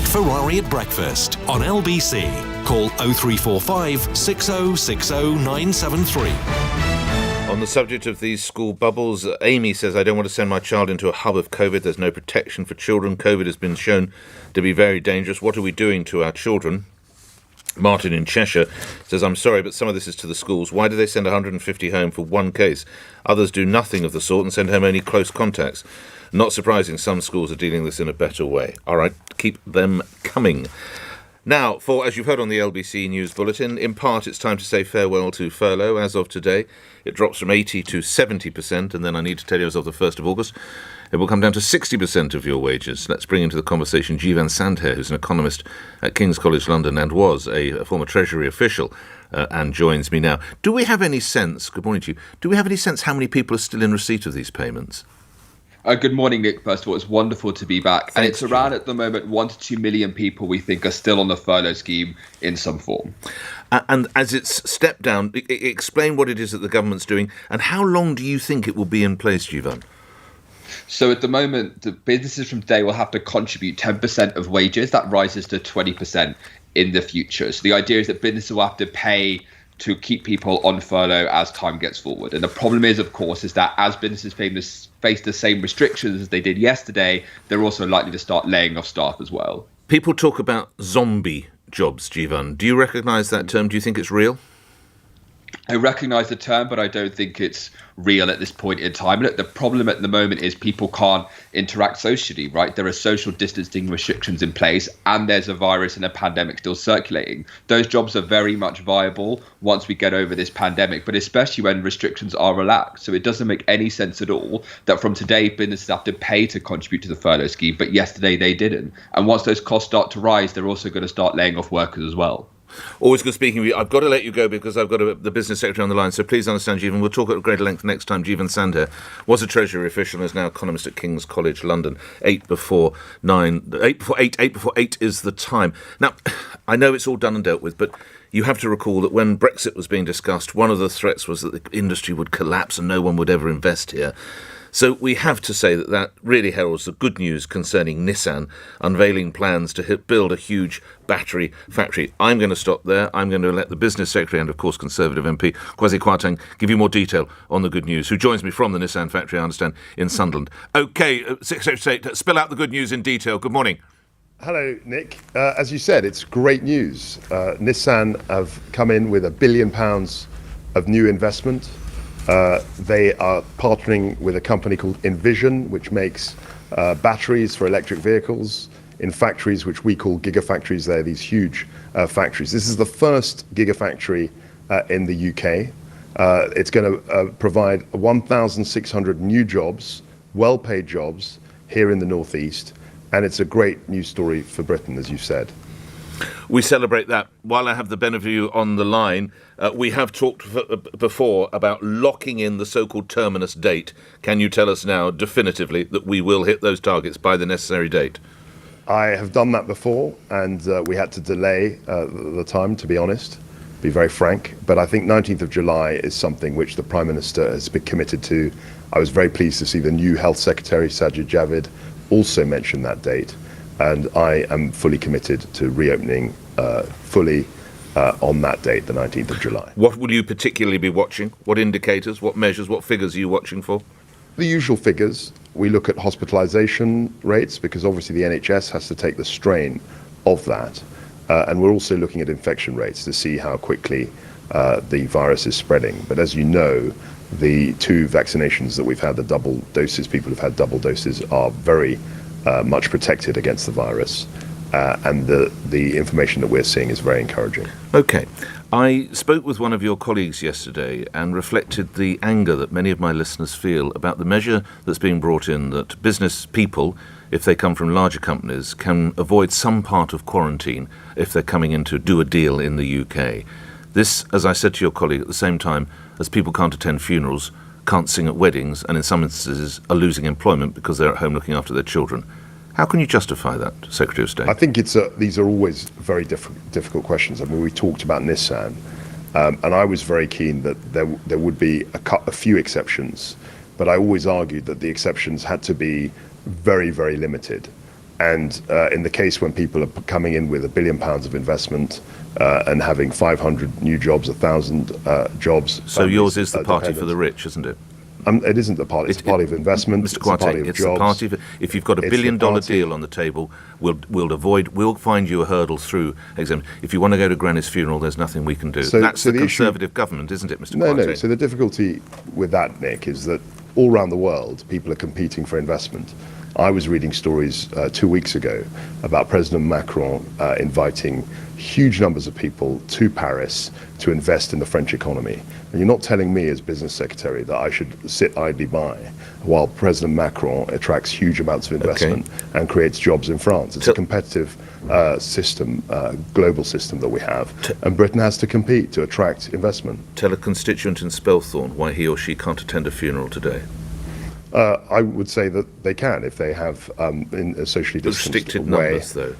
Ferrari at breakfast on LBC. Call 0345 6060 973. On the subject of these school bubbles, Amy says, I don't want to send my child into a hub of COVID. There's no protection for children. COVID has been shown to be very dangerous. What are we doing to our children? Martin in Cheshire says, I'm sorry, but some of this is to the schools. Why do they send 150 home for one case? Others do nothing of the sort and send home only close contacts. Not surprising, some schools are dealing this in a better way. All right, keep them coming. Now, as you've heard on the LBC News Bulletin, in part it's time to say farewell to furlough. As of today, it drops from 80 to 70%, and then I need to tell you as of the 1st of August, it will come down to 60% of your wages. Let's bring into the conversation Jivan Sandher, who's an economist at King's College London and was a former Treasury official, and joins me now. Do we have any sense, good morning to you, do we have any sense how many people are still in receipt of these payments? Good morning, Nick. First of all, it's wonderful to be back. And it's around at the moment 1 to 2 million people we think are still on the furlough scheme in some form. And as it's stepped down, explain what it is that the government's doing and how long do you think it will be in place, Jivan? So at the moment, the businesses from today will have to contribute 10% of wages. That rises to 20% in the future. So the idea is that businesses will have to pay to keep people on furlough as time gets forward. And the problem is, of course, is that as businesses face the same restrictions as they did yesterday, they're also likely to start laying off staff as well. People talk about zombie jobs, Jivan. Do you recognise that term? Do you think it's real? I recognise the term, but I don't think it's real at this point in time. Look, the problem at the moment is people can't interact socially, right? There are social distancing restrictions in place and there's a virus and a pandemic still circulating. Those jobs are very much viable once we get over this pandemic, but especially when restrictions are relaxed. So it doesn't make any sense at all that from today, businesses have to pay to contribute to the furlough scheme, but yesterday they didn't. And once those costs start to rise, they're also going to start laying off workers as well. Always good speaking with you. I've got to let you go because I've got the Business Secretary on the line, so please understand, Jivan. We'll talk at greater length next time. Jivan Sandher was a Treasury official and is now economist at King's College London. 8 before 8 is the time. Now, I know it's all done and dealt with, but you have to recall that when Brexit was being discussed, one of the threats was that the industry would collapse and no one would ever invest here. So we have to say that really heralds the good news concerning Nissan unveiling plans to build a huge battery factory. I'm going to stop there. I'm going to let the Business Secretary and, of course, Conservative MP Kwasi Kwarteng give you more detail on the good news, who joins me from the Nissan factory, I understand, in Sunderland. OK, Secretary of State, spill out the good news in detail. Good morning. Hello, Nick. As you said, it's great news. Nissan have come in with £1 billion of new investment. They are partnering with a company called Envision, which makes batteries for electric vehicles in factories which we call gigafactories. They're these huge factories. This is the first gigafactory in the UK. It's going to provide 1,600 new jobs, well-paid jobs here in the northeast. And it's a great news story for Britain, as you said. We celebrate that. While I have the benefit of you on the line, we have talked before about locking in the so-called terminus date. Can you tell us now definitively that we will hit those targets by the necessary date? I have done that before, and we had to delay the time, to be honest, be very frank. But I think 19th of July is something which the Prime Minister has been committed to. I was very pleased to see the new Health Secretary, Sajid Javid, also mention that date. And I am fully committed to reopening fully on that date, the 19th of July. What will you particularly be watching? What indicators, what measures, what figures are you watching for? The usual figures. We look at hospitalisation rates because obviously the NHS has to take the strain of that. And we're also looking at infection rates to see how quickly the virus is spreading. But as you know, the 2 vaccinations that we've had, the double doses, people who've had double doses, are very much protected against the virus, and the information that we're seeing is very encouraging. OK. I spoke with one of your colleagues yesterday and reflected the anger that many of my listeners feel about the measure that's being brought in that business people, if they come from larger companies, can avoid some part of quarantine if they're coming in to do a deal in the UK. This, as I said to your colleague, at the same time as people can't attend funerals, can't sing at weddings, and in some instances are losing employment because they're at home looking after their children. How can you justify that, Secretary of State? I think these are always very difficult questions. I mean, we talked about Nissan, and I was very keen that there would be a few exceptions, but I always argued that the exceptions had to be very, very limited. And in the case when people are coming in with £1 billion of investment and having 500 new jobs, 1,000 jobs. So yours is the party for the rich, isn't it? It isn't the party. It's a party of investment. Mr. Kwarteng, it's the party. If you've got $1 billion deal on the table, we'll find you a hurdle through exam. If you want to go to Granny's funeral, there's nothing we can do. That's the Conservative government, isn't it, Mr. Kwarteng? No. So the difficulty with that, Nick, is that all around the world, people are competing for investment. I was reading stories 2 weeks ago about President Macron inviting huge numbers of people to Paris to invest in the French economy. And you're not telling me as Business Secretary that I should sit idly by while President Macron attracts huge amounts of investment and creates jobs in France. It's a competitive system, global system that we have. And Britain has to compete to attract investment. Tell a constituent in Spelthorne why he or she can't attend a funeral today. I would say that they can if they have in a socially distanced restricted way. Numbers, though.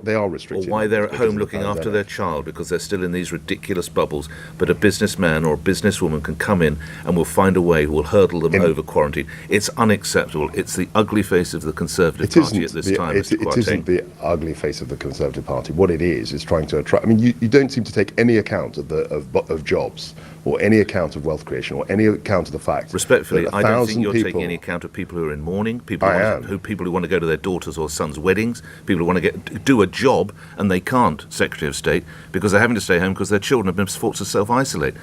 They are restricted. Or why they're at home looking after their child because they're still in these ridiculous bubbles. But a businessman or a businesswoman can come in and will find a way who will hurdle them over quarantine. It's unacceptable. It's the ugly face of the Conservative Party at this time, Mr. Kwarteng. It isn't the ugly face of the Conservative Party. What it is trying to attract. I mean, you don't seem to take any account of jobs or any account of wealth creation or any account of the fact. Respectfully, I don't think you're taking any account of people who are in mourning, people who want to go to their daughters' or sons' weddings, people who want to do a job and they can't, Secretary of State, because they're having to stay home because their children have been forced to self-isolate.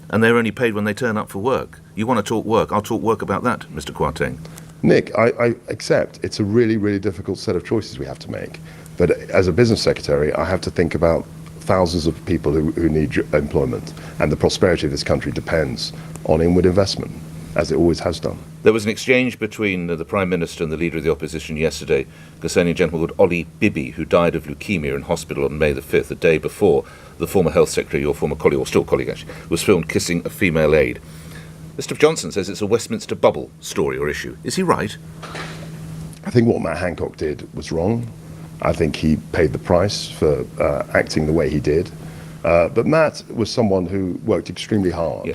And they're only paid when they turn up for work. You want to talk work? I'll talk work about that, Mr. Kwarteng. Nick, I accept it's a really, really difficult set of choices we have to make. But as a business secretary, I have to think about thousands of people who need employment, and the prosperity of this country depends on inward investment, as it always has done. There was an exchange between the Prime Minister and the Leader of the Opposition yesterday concerning a gentleman called Ollie Bibby, who died of leukemia in hospital on May the 5th, the day before the former Health Secretary, your former colleague, or still colleague actually, was filmed kissing a female aide. Mr. Johnson says it's a Westminster bubble story or issue. Is he right? I think what Matt Hancock did was wrong. I think he paid the price for acting the way he did. But Matt was someone who worked extremely hard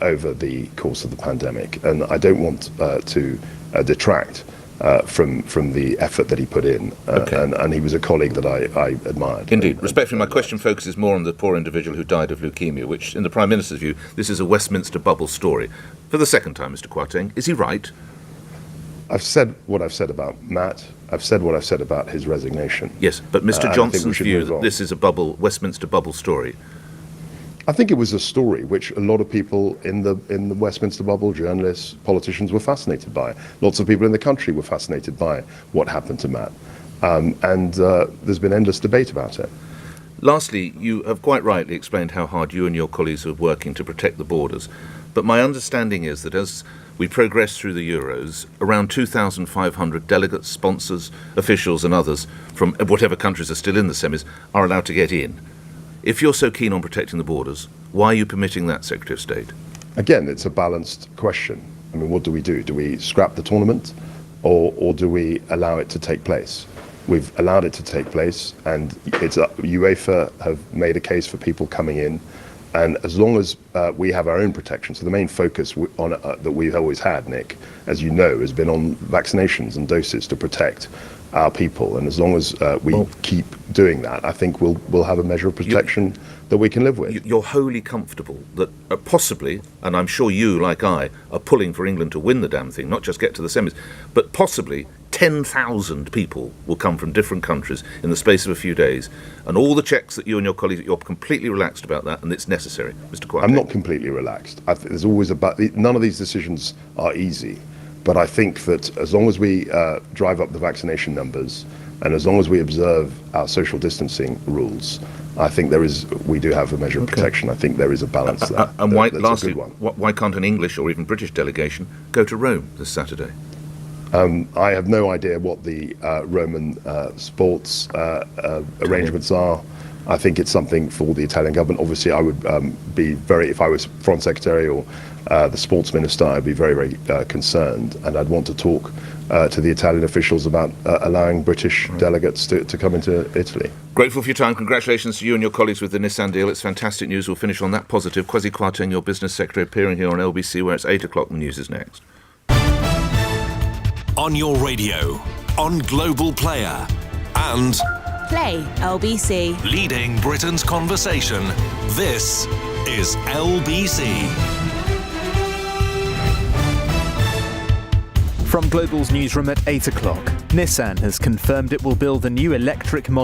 over the course of the pandemic. And I don't want to detract from the effort that he put in. And he was a colleague that I admired. Indeed. Respectfully, my question focuses more on the poor individual who died of leukemia, which, in the Prime Minister's view, this is a Westminster bubble story. For the second time, Mr. Kwarteng, is he right? I've said what I've said about Matt. I've said what I've said about his resignation. Yes, but Mr. Johnson's view that this is a Westminster bubble story. I think it was a story which a lot of people in the Westminster bubble, journalists, politicians, were fascinated by. Lots of people in the country were fascinated by what happened to Matt. And there's been endless debate about it. Lastly, you have quite rightly explained how hard you and your colleagues are working to protect the borders. But my understanding is that as we progress through the Euros, around 2,500 delegates, sponsors, officials and others from whatever countries are still in the semis are allowed to get in. If you're so keen on protecting the borders, why are you permitting that, Secretary of State? Again, it's a balanced question. I mean, what do we do? Do we scrap the tournament or do we allow it to take place? We've allowed it to take place, and UEFA have made a case for people coming in. And as long as we have our own protection, so the main focus that we've always had, Nick, as you know, has been on vaccinations and doses to protect our people. And as long as we keep doing that, I think we'll have a measure of protection that we can live with. You're wholly comfortable that possibly, and I'm sure you, like I, are pulling for England to win the damn thing, not just get to the semis, but possibly 10,000 people will come from different countries in the space of a few days, and all the checks that you and your colleagues, you're completely relaxed about that, and it's necessary, Mr. Kwarteng. I'm not completely relaxed. There's always none of these decisions are easy, but I think that as long as we drive up the vaccination numbers, and as long as we observe our social distancing rules, I think we do have a measure of protection. I think there is a balance there. And lastly, why can't an English or even British delegation go to Rome this Saturday? I have no idea what the Roman sports arrangements are. I think it's something for the Italian government. Obviously, I would if I was Foreign Secretary or the sports minister, I'd be very, very concerned. And I'd want to talk to the Italian officials about allowing British delegates to come into Italy. Grateful for your time. Congratulations to you and your colleagues with the Nissan deal. It's fantastic news. We'll finish on that positive. Kwasi Kwarteng, your Business Secretary, appearing here on LBC, where it's 8 o'clock. The news is next. On your radio, on Global Player. And Play LBC. leading Britain's conversation. This is LBC. From Global's newsroom at 8 o'clock, Nissan has confirmed it will build a new electric model